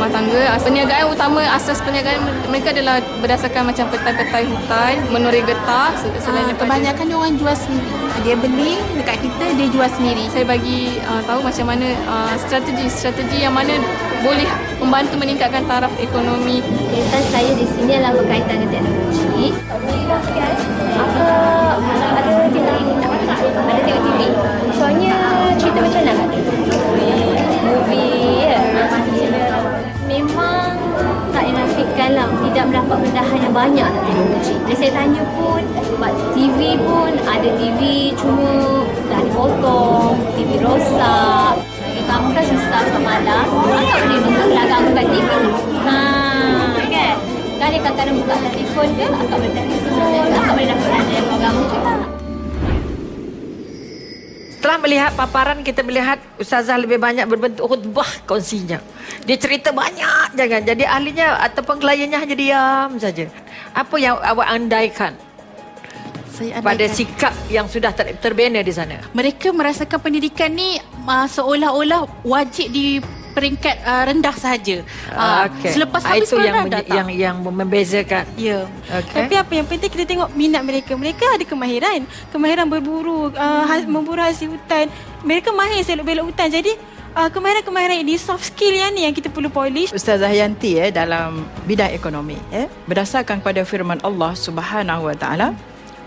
tangga. Perniagaan utama, asas perniagaan mereka adalah berdasarkan macam petai-petai hutan, menuri getah. Selain daripada, kebanyakan dia orang jual sendiri. Dia beli dekat kita, dia jual sendiri. saya bagi tahu macam mana strategi yang mana boleh membantu meningkatkan taraf ekonomi. Kegiatan saya di sini adalah berkaitan dengan teknologi. Ada cerita ini tak? Ada tengok TV. Soalnya cerita macam mana? Movie ya. Memang tak dinafikan lah, tidak mendapat pendahan yang banyak dalam teknologi. Bila saya tanya pun, buat TV pun ada TV cuma dah dipotong, TV rosak. Kamu kan susah sampai malam, akak boleh belakang buka TV. Kan? Dan dia kadang-kadang buka telefon ke, akak boleh telefon, akak boleh dapat yang program juga. Setelah melihat paparan, kita melihat Ustazah lebih banyak berbentuk khutbah kongsinya. Dia cerita banyak jangan. Jadi ahlinya ataupun kliennya hanya diam saja. Apa yang awak andaikan pada sikap yang sudah terbina di sana? Mereka merasakan pendidikan ni seolah-olah wajib di peringkat rendah sahaja. Okay. Selepas habis itu yang program dah tak. yang membezakan. Ya. Okay. Tapi apa yang penting kita tengok minat mereka. Mereka ada kemahiran berburu, memburu hasil hutan. Mereka mahir selok-belok hutan. Jadi kemahiran-kemahiran ini, soft skill yang ni yang kita perlu polish. Ustazah Yanti dalam bidang ekonomi berdasarkan pada firman Allah Subhanahu wa taala,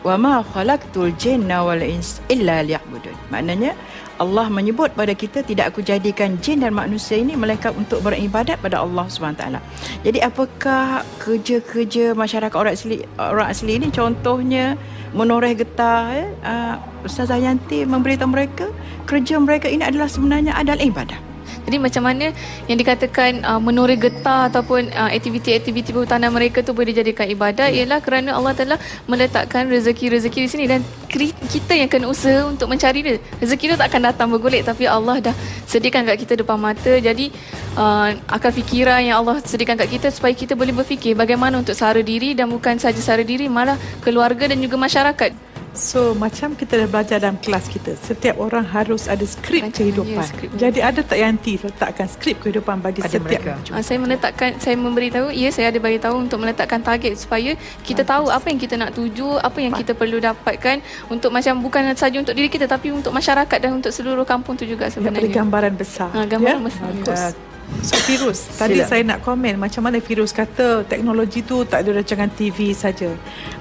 wa ma khalaqtul jinna wal ins illa liya'budun. Maknanya Allah menyebut pada kita, tidak aku jadikan jin dan manusia ini melainkan untuk beribadat pada Allah SWT. Jadi apakah kerja-kerja masyarakat orang asli ini, contohnya menoreh getah, Ustazah Yanti memberitahu mereka kerja mereka ini adalah sebenarnya adalah ibadah. Jadi macam mana yang dikatakan menuri getah ataupun aktiviti-aktiviti perhutanan mereka tu boleh dijadikan ibadat, ialah kerana Allah Ta'ala meletakkan rezeki-rezeki di sini dan kita yang kena usaha untuk mencari dia. Rezeki tu tak akan datang bergolek, tapi Allah dah sediakan kat kita depan mata. Jadi akal fikiran yang Allah sediakan kat kita supaya kita boleh berfikir bagaimana untuk sara diri, dan bukan saja sara diri, malah keluarga dan juga masyarakat. So macam kita dah belajar dalam kelas kita, setiap orang harus ada skrip kehidupan. skrip. Jadi ada tak Yanti letakkan skrip kehidupan bagi Pada setiap mereka. Saya memberitahu, saya ada beritahu untuk meletakkan target supaya kita tahu apa yang kita nak tuju, apa yang kita perlu dapatkan untuk macam bukan saja untuk diri kita tapi untuk masyarakat dan untuk seluruh kampung tu juga Yang sebenarnya. pada gambaran besar. Gambaran besar. So Firuz, tadi saya nak komen macam mana Firuz kata teknologi tu tak ada rancangan TV saja.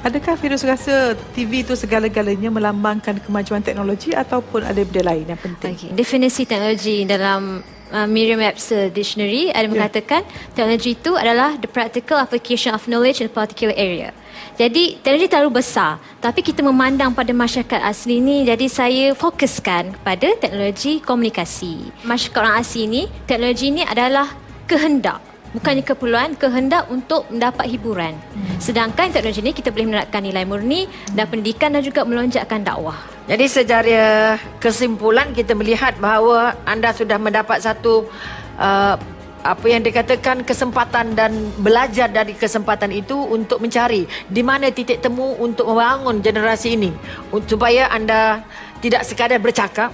Adakah Firuz rasa TV tu segala-galanya melambangkan kemajuan teknologi ataupun ada benda lain yang penting? Okay. Definisi teknologi dalam Merriam-Webster Dictionary ada mengatakan teknologi itu adalah the practical application of knowledge in a particular area. Jadi teknologi terlalu besar, tapi kita memandang pada masyarakat asli ni, jadi saya fokuskan pada teknologi komunikasi. Masyarakat orang asli ni, teknologi ni adalah kehendak, bukannya keperluan, kehendak untuk mendapat hiburan. Sedangkan teknologi ni kita boleh menerapkan nilai murni dan pendidikan dan juga melonjakkan dakwah. Jadi secara kesimpulan kita melihat bahawa anda sudah mendapat satu apa yang dikatakan kesempatan dan belajar dari kesempatan itu untuk mencari di mana titik temu untuk membangun generasi ini supaya anda tidak sekadar bercakap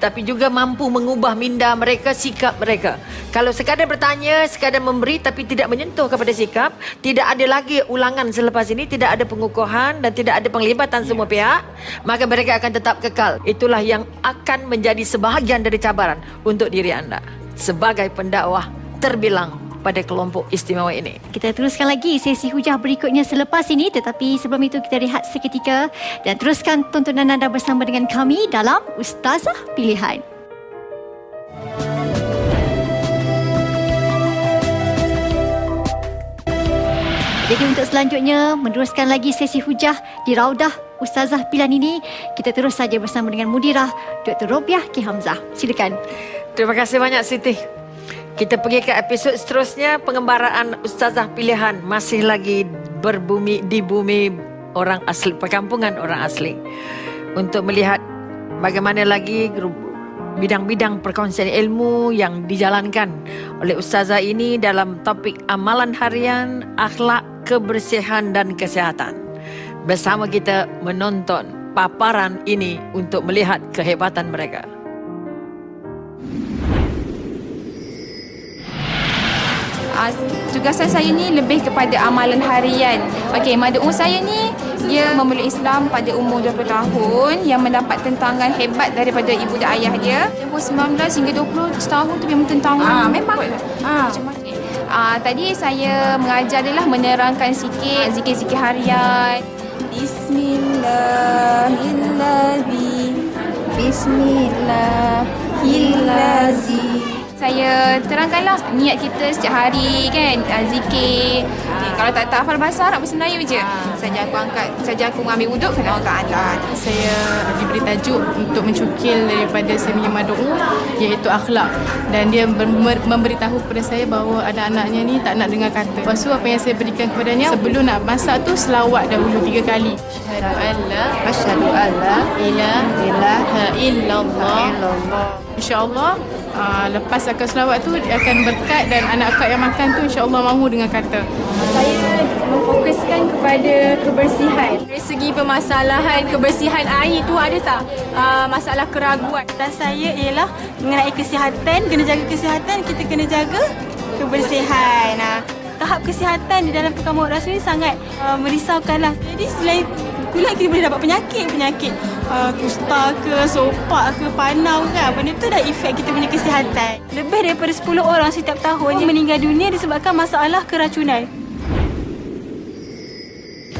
tapi juga mampu mengubah minda mereka, sikap mereka. Kalau sekadar bertanya, sekadar memberi tapi tidak menyentuh kepada sikap, tidak ada lagi ulangan selepas ini, tidak ada pengukuhan dan tidak ada penglibatan semua pihak, maka mereka akan tetap kekal. Itulah yang akan menjadi sebahagian dari cabaran untuk diri anda sebagai pendakwah terbilang pada kelompok istimewa ini. Kita teruskan lagi sesi hujah berikutnya selepas ini, tetapi sebelum itu kita rehat seketika dan teruskan tontonan anda bersama dengan kami dalam Ustazah Pilihan. Jadi untuk selanjutnya, meneruskan lagi sesi hujah di Raudah Ustazah Pilihan ini, kita terus saja bersama dengan Mudirah Dr. Robiah K. Hamzah. Silakan. Terima kasih banyak Siti. Kita pergi ke episod seterusnya, pengembaraan Ustazah Pilihan masih lagi di bumi orang asli, perkampungan orang asli, untuk melihat bagaimana lagi bidang-bidang perkongsian ilmu yang dijalankan oleh Ustazah ini dalam topik amalan harian, akhlak, kebersihan dan kesihatan. Bersama kita menonton paparan ini untuk melihat kehebatan mereka. Tugasan saya ni lebih kepada amalan harian. Okey, mada umur saya ni dia memeluk Islam pada umur 20 tahun yang mendapat tentangan hebat daripada ibu dan ayah dia. Umur 19 hingga 20 tahun tu memang tentangan. Memang. Macam-macam. Tadi saya mengajar adalah menerangkan sikit zikir-zikir harian. Bismillahirrahmanirrahim. Saya terangkanlah niat kita setiap hari kan, zikir. Kalau tak hafal bahasa Arab, bahasa Melayu je. Saja aku ambil wuduk kena angkat Allah. Saya diberi tajuk untuk mencukil daripada saya punya mad'u, iaitu akhlak, dan dia memberitahu kepada saya bahawa anak-anaknya ni tak nak dengar kata. Lepas tu apa yang saya berikan kepadanya, sebelum nak masak tu selawat dahulu 3 kali. Asyhadu alla ilaha illallah. InsyaAllah lepas akad selawat tu dia akan berkat, dan anak akak yang makan tu insyaAllah mahu dengan kata. Saya memfokuskan kepada kebersihan. Dari segi permasalahan kebersihan air tu ada tak masalah keraguan? Dan saya ialah mengenai kesihatan, kena jaga kesihatan, kita kena jaga kebersihan. Tahap kesihatan di dalam pekan Maulid Rasul ni sangat merisaukanlah. Jadi selain kulit kita boleh dapat penyakit kusta ke, sopak ke, panau kan. Benda tu dah efek kita punya kesihatan. Lebih daripada 10 orang setiap tahun yang meninggal dunia disebabkan masalah keracunan.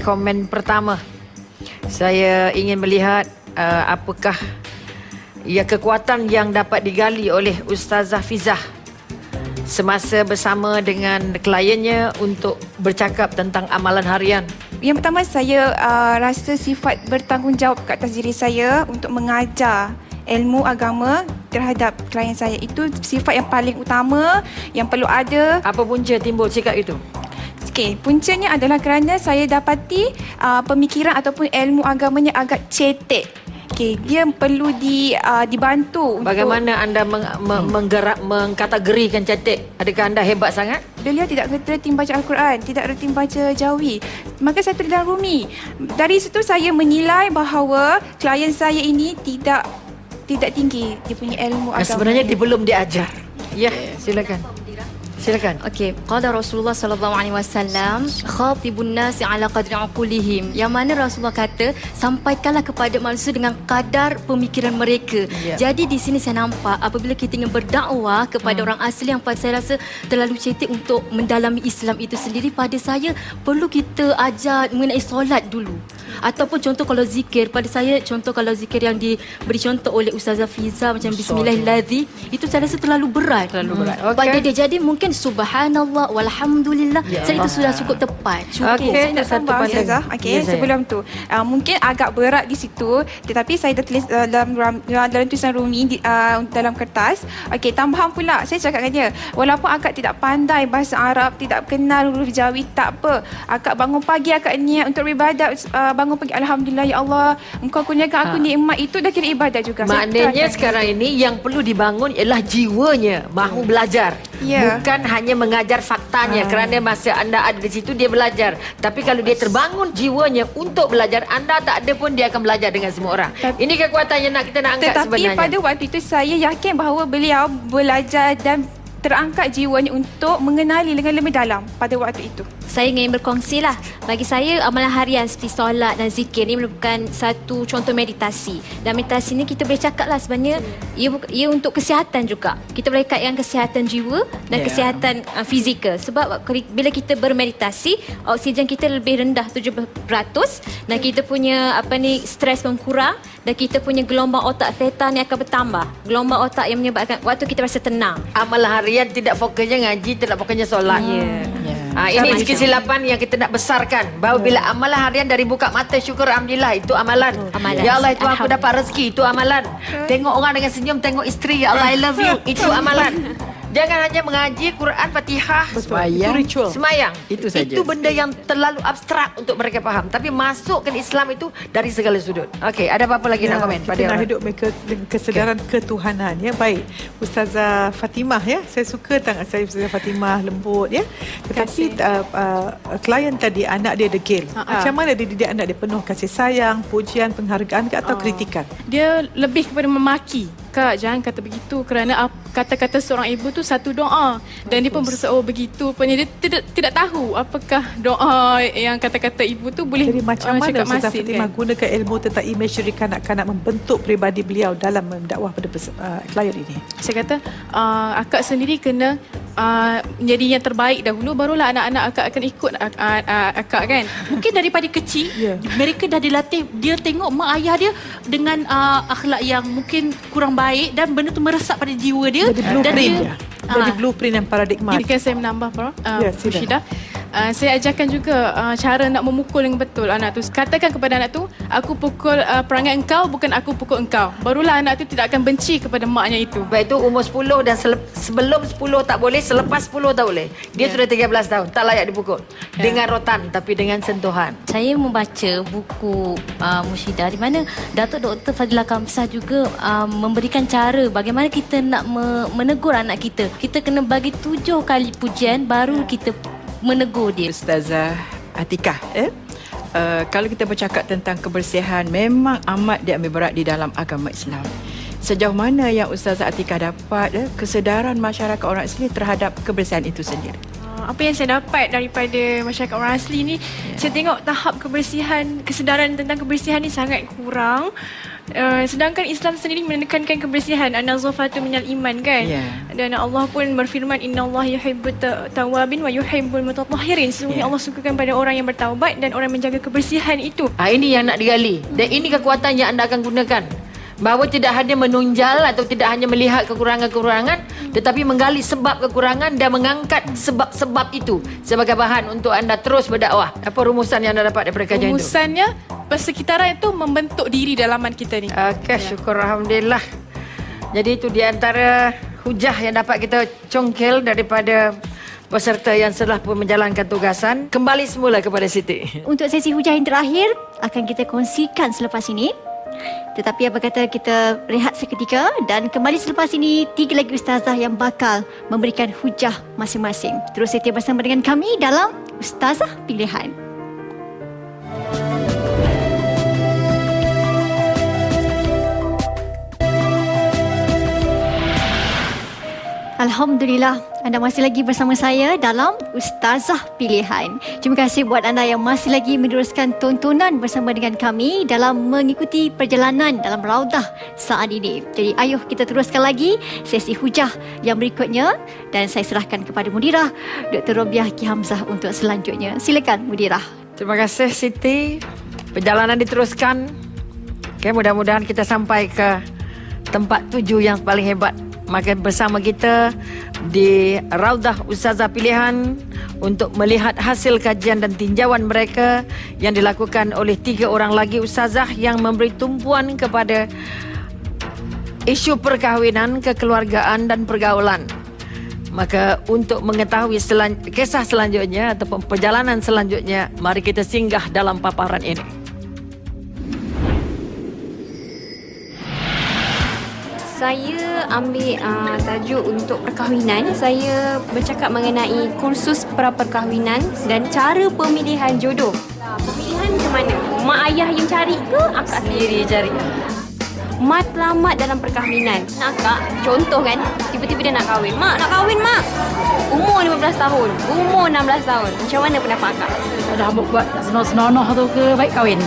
Komen pertama, saya ingin melihat apakah kekuatan yang dapat digali oleh Ustazah Fizah semasa bersama dengan kliennya untuk bercakap tentang amalan harian. Yang pertama, saya rasa sifat bertanggungjawab ke atas diri saya untuk mengajar ilmu agama terhadap klien saya. Itu sifat yang paling utama yang perlu ada. Apa punca timbul sikap itu? Okey, puncanya adalah kerana saya dapati pemikiran ataupun ilmu agamanya agak cetek. Okey, dia perlu dibantu. Bagaimana anda mengkategorikan cetek? Adakah anda hebat sangat? Beliau tidak reti membaca Al-Quran, tidak reti membaca Jawi. Maka saya tulis dalam Rumi. Dari situ saya menilai bahawa klien saya ini tidak tinggi dia punya ilmu agama. Sebenarnya dia belum diajar. Ya, silakan. Silakan. Okey, qala Rasulullah sallallahu alaihi wasallam, khatibun nasi ala qadri uqulihim. Yang mana Rasulullah kata, sampaikanlah kepada manusia dengan kadar pemikiran mereka. Jadi di sini saya nampak apabila kita ingin berdakwah kepada orang asli yang saya rasa terlalu cetek untuk mendalami Islam itu sendiri, pada saya perlu kita ajar mengenai solat dulu. Ataupun contoh kalau zikir, pada saya contoh kalau zikir yang diberi contoh oleh Ustazah Fiza macam Bismillahirrahmanirrahim, itu saya rasa terlalu berat. Pada dia, jadi mungkin subhanallah walhamdulillah, saya itu sudah cukup tepat. Saya nak tambah Ustazah. Sebelum tu mungkin agak berat di situ, tetapi saya dah tulis dalam tulisan Rumi dalam kertas. Tambahan pula saya cakap dengan dia, walaupun akak tidak pandai bahasa Arab, tidak kenal huruf Jawi, tak apa, akak bangun pagi, akak niat untuk beribadat, bangun pagi, alhamdulillah ya Allah, engkau kurniakan aku nikmat, itu dah kira ibadat juga. Maknanya sekarang ini yang perlu dibangun ialah jiwanya, mahu belajar. Bukan hanya mengajar faktanya, kerana masa anda ada di situ dia belajar. Tapi kalau dia terbangun jiwanya untuk belajar, anda tak ada pun dia akan belajar dengan semua orang. Ini kekuatan yang kita nak angkat sebenarnya. Tetapi pada waktu itu saya yakin bahawa beliau belajar dan terangkat jiwanya untuk mengenali dengan lebih dalam pada waktu itu. Saya ingin berkongsi lah. Bagi saya, amalan harian seperti solat dan zikir ni merupakan satu contoh meditasi. Dan meditasi ni kita boleh cakap lah sebenarnya ia untuk kesihatan juga. Kita boleh kaitkan kesihatan jiwa dan kesihatan fizikal. Sebab bila kita bermeditasi, oksigen kita lebih rendah 70% dan kita punya stres mengkurang, dan kita punya gelombang otak theta ni akan bertambah. Gelombang otak yang menyebabkan waktu kita rasa tenang. Amalan harian tidak fokusnya ngaji, tidak fokusnya solat. Ini kesilapan yang kita nak besarkan, bahawa bila amalan harian dari buka mata syukur alhamdulillah, itu amalan. Ya Allah, itu aku dapat rezeki, itu amalan. Tengok orang dengan senyum, tengok isteri, ya Allah I love you, itu amalan. Jangan hanya mengaji Quran, Fatihah, semayang. Itu saja. Itu benda yang terlalu abstrak untuk mereka faham. Tapi masukkan Islam itu dari segala sudut. Okey, ada apa-apa lagi nak komen? Kita nak hidup mereka dengan kesedaran ketuhanan. Baik, Ustazah Fatimah saya suka tangan saya Ustazah Fatimah, lembut Tetapi klien tadi anak dia degil. Macam mana dia didik anak dia penuh kasih sayang, pujian, penghargaan atau kritikan? Dia lebih kepada memaki. Akak jangan kata begitu kerana kata-kata seorang ibu tu satu doa. Dan dia pun berasa begitu. Rupanya dia tidak tahu apakah doa yang kata-kata ibu tu boleh Jadi macam mana cakap Ustazah masin, Fatimah gunakan ilmu tentang imagery kanak-kanak membentuk peribadi beliau dalam mendakwah pada klien ini? Saya kata akak sendiri kena menjadi yang terbaik dahulu, barulah anak-anak akak akan ikut akak kan. Mungkin daripada kecil mereka dah dilatih, dia tengok mak ayah dia dengan akhlak yang mungkin kurang baik dan benda tu meresap pada jiwa dia. Jadi blueprint dia. Jadi blueprint yang paradigma. Jika saya menambah sila. Mushidah, saya ajarkan juga cara nak memukul yang betul anak tu. Katakan kepada anak tu, aku pukul perangai engkau, bukan aku pukul engkau. Barulah anak tu tidak akan benci kepada maknya itu. Baik itu umur 10 dan sebelum 10 tak boleh, selepas 10 tak boleh. Dia sudah 13 tahun, tak layak dipukul. Dengan rotan tapi dengan sentuhan. Saya membaca buku Mushidah di mana Datuk Dr. Fadilah Kamsah juga memberikan cara bagaimana kita nak menegur anak kita. Kita kena bagi 7 kali pujian baru kita menegur dia. Ustazah Atikah, kalau kita bercakap tentang kebersihan, memang amat diambil berat di dalam agama Islam. Sejauh mana yang Ustazah Atikah dapat kesedaran masyarakat orang asli terhadap kebersihan itu sendiri? Apa yang saya dapat daripada masyarakat orang asli ni, saya tengok tahap kebersihan, kesedaran tentang kebersihan ni sangat kurang. Sedangkan Islam sendiri menekankan kebersihan, an-nazafatu minal iman kan. Dan Allah pun berfirman, innallaha yuhibbut tawwabin wa yuhibbul mutatahhirin. Sesungguhnya Allah sukakan pada orang yang bertaubat dan orang menjaga kebersihan itu. Ini yang nak digali. Dan ini kekuatan yang anda akan gunakan. Bahawa tidak hanya menunjal atau tidak hanya melihat kekurangan-kekurangan, tetapi menggali sebab kekurangan dan mengangkat sebab-sebab itu sebagai bahan untuk anda terus berdakwah. Apa rumusan yang anda dapat daripada kajian itu? Rumusannya, persekitaran itu membentuk diri dalaman kita ni. Okey, syukur Alhamdulillah. Jadi itu di antara hujah yang dapat kita congkel daripada peserta yang telah pun menjalankan tugasan. Kembali semula kepada Siti. Untuk sesi hujah yang terakhir akan kita kongsikan selepas ini. Tetapi apa kata kita rehat seketika dan kembali selepas ini 3 lagi ustazah yang bakal memberikan hujah masing-masing. Terus setia bersama dengan kami dalam Ustazah Pilihan. Alhamdulillah, anda masih lagi bersama saya dalam Ustazah Pilihan. Terima kasih buat anda yang masih lagi meneruskan tontonan bersama dengan kami dalam mengikuti perjalanan dalam Raudah saat ini. Jadi ayuh kita teruskan lagi sesi hujah yang berikutnya dan saya serahkan kepada Mudirah Dr. Robiah Ki Hamzah untuk selanjutnya. Silakan Mudirah. Terima kasih Siti. Perjalanan diteruskan. Okay, mudah-mudahan kita sampai ke tempat tuju yang paling hebat. Maka bersama kita di Raudah Ustazah Pilihan untuk melihat hasil kajian dan tinjauan mereka yang dilakukan oleh 3 orang lagi ustazah yang memberi tumpuan kepada isu perkahwinan, kekeluargaan dan pergaulan. Maka untuk mengetahui kisah selanjutnya ataupun perjalanan selanjutnya, mari kita singgah dalam paparan ini. Saya ambil tajuk untuk perkahwinan. Saya bercakap mengenai kursus pra-perkahwinan dan cara pemilihan jodoh. Pemilihan macam mana? Mak ayah yang cari ke akak sendiri cari? Matlamat dalam perkahwinan. Akak, contoh kan, tiba-tiba dia nak kahwin. Mak, nak kahwin mak. Umur 15 tahun, umur 16 tahun. Macam mana pendapat akak? Dah buat senonoh tu ke baik kahwin?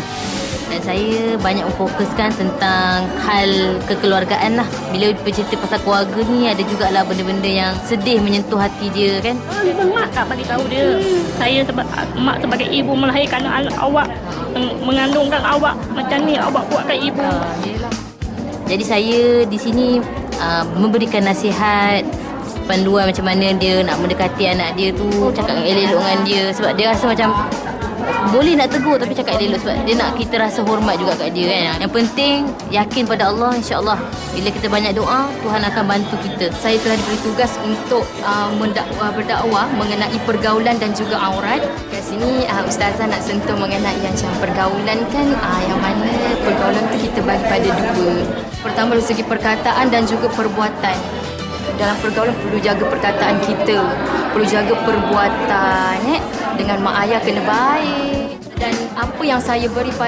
Dan saya banyak memfokuskan tentang hal kekeluargaan lah. Bila bercerita pasal keluarga ni, ada jugalah benda-benda yang sedih menyentuh hati dia kan. Memang mak tak bagi tahu dia. Saya mak sebagai ibu melahirkan anak awak, mengandungkan awak. Macam ni awak buatkan ibu. Jadi saya di sini memberikan nasihat, panduan macam mana dia nak mendekati anak dia tu, cakap elok-elok dengan dia. Sebab dia rasa macam boleh nak tegur tapi cakap elok sebab dia nak kita rasa hormat juga kat dia kan. Yang penting yakin pada Allah, insya-Allah bila kita banyak doa, Tuhan akan bantu kita. Saya telah diberi tugas untuk berdakwah mengenai pergaulan dan juga aurat. Kat sini ustazah nak sentuh mengenai yang macam pergaulan kan, yang mana pergaulan tu kita bagi pada 2. Pertama dari segi perkataan dan juga perbuatan. Dalam pergaulan perlu jaga perkataan kita, perlu jaga perbuatan dengan mak ayah kena baik. Dan apa yang saya beri pada